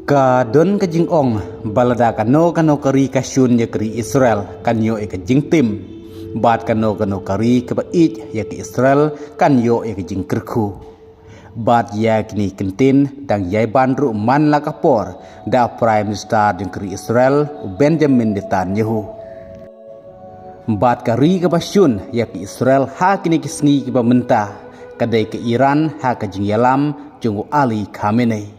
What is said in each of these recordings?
Ka don ka jing ong balada kano kari kasyun ya kari Israel kanyo ka jing tim bat kano kari ka bait ya ki Israel kanyo ka jing kerku bat ya kini kentin dang yai bandru man la kapor da prime minister jing kari Israel Benjamin Netanyahu bat kari ka basyun ya ki Israel ha kini kisngi ki mentah kadai ke Iran ha ka jing yalam jung Ali Khamenei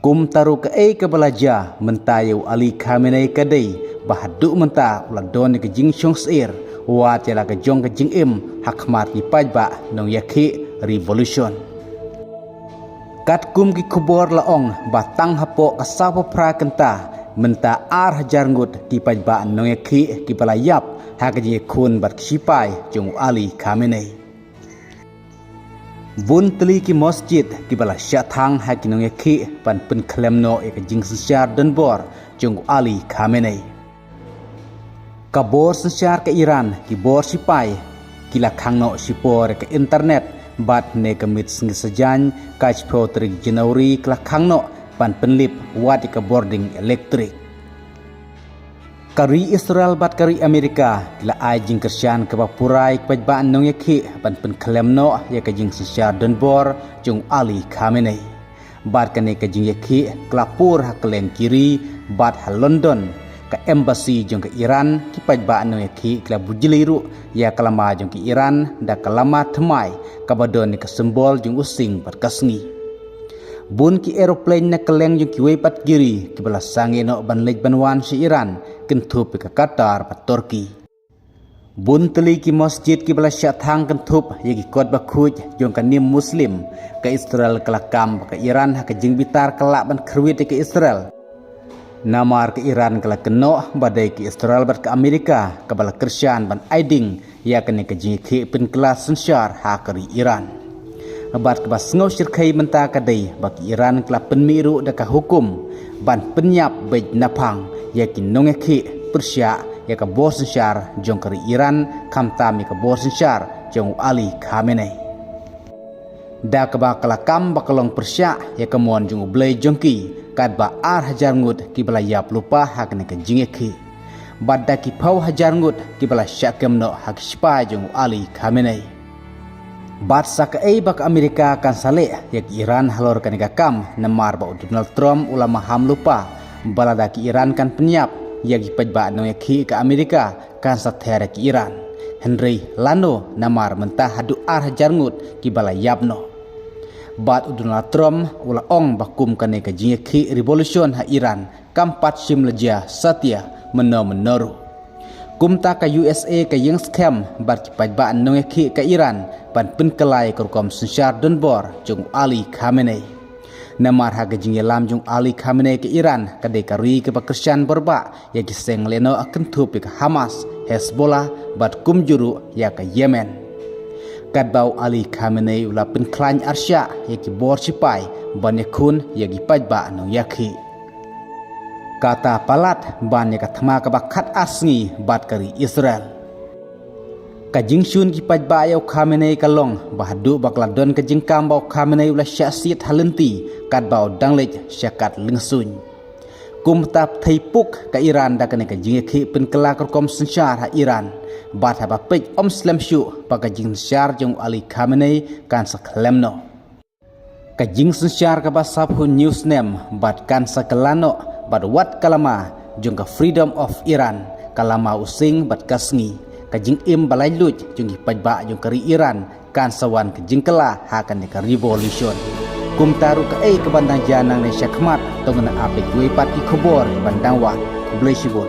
kum taru ke ke belajar mentayu Ali Khamenei kadai bahadu menta uladon ke jing syong sir wa tela ke jong ke jing im hakmat ki pajba nong yakhi revolution kat kum ki khubor laong batang hapo kasapo prakenta menta ar hajar ngut ki pajba nong yakhi ki balayap ha ke ji khun bat sipai jong Ali Khamenei bun teli ki masjid ki bala syathang ha ki nong yakhi pan pen klemno ek jing sensar dan bor jung Ali Khamenei kabor sensar ke Iran ki bor sipai ki la khangno sipor ke internet bat ne kamit sing sejan kaj pro 3 Januari kla khangno pan penlip wat ke boarding elektrik kari Israel bat kari Amerika kila ai jing kersian ke bapurai pajbaan nong yakhi pan pen klemno ya ke jing sensar dan bor jung Ali Khamenei bat kane ke jing yakhi klapur ha kleng kiri bat ha London ke embassy jung ke Iran ki pajbaan nong yakhi kla bujiliru ya kalama jung ke Iran da kalama thmai kabadon ke sembol jung using bat kasngi bun ki aeroplane na keleng yung kiway pat giri kibala sangi no banlej banwan si Iran kentup ke Qatar pat Turki bun teli ki masjid kibala syathang kentup yagi kot bakuj yung kanim muslim ke Israel kelakam ke Iran ke jing bitar kelak ban kerwit ke Israel namar ke Iran kelak keno badai ke Israel bat ke Amerika kibala Kristian ban aiding ya kene ke jing ki pen kelas sensar ha kari Iran bat kebas ngau syirkai menta kadai bagi Iran kelap penmiru daka hukum ban penyap bej napang yakin nongeki Persia ya ke bos sensar jong kari Iran kamtam ya ke bos sensar jong Ali Khamenei da keba kelakam bakalong Persia ya ke mon jong ublay jongki kad ba ar hajar ngut ki belayap lupa hak ne ke jingeki bat da ki pau hajar ngut ki bela syakemno hak spa jong Ali Khamenei bat sakai bak Amerika kan sale yak Iran halor kan kam namar ba Donald Trump ulama ham lupa balada ki Iran kan penyap yagi pajba no yakhi ke Amerika kan sathera ki Iran Henry Lano namar mentah hadu ar jarngut ki bala yabno bat Donald Trump ula ong bakum kan ke jingki revolution ha Iran kampat sim leja satya menoru kumta ka USA ka yang scam bat pajba no yakhi ke Iran pan penkelai kerkom sensar dan bor jung Ali Khamenei namar haga jing yalam jung Ali Khamenei ke Iran kadai kari ke Pakistan berba ya kiseng leno akan tupi ke Hamas Hezbollah bat kumjuru ya ke Yemen kadbau Ali Khamenei ula penklan arsya ya ki bor sipai banekun ya ki pajba no yakhi kata palat ban ya kathma ka bakat asngi bat kari Israel kajing syun ki pajba ya Khamenei kalong bahadu bakladon kajing kambau Khamenei ulah syasit halenti kadbau danglej syakat lengsun kum tap thaipuk ka Iran da kane kajing ki penkela kerkom sensar ha Iran bat ha bapej slam syu pa kajing sensar jong Ali Khamenei kan saklemno kajing sensar ka basaphu news name bat kan sakelano bat wat kalama jong ka freedom of Iran kalama using bat kasngi kajing im balai luj jungi pajba jung kari Iran kan sawan kajing kela hakan ka revolution kum taru ke bandang janang ne syakmat tongna apik we pat ki khobor bandang wa blesibol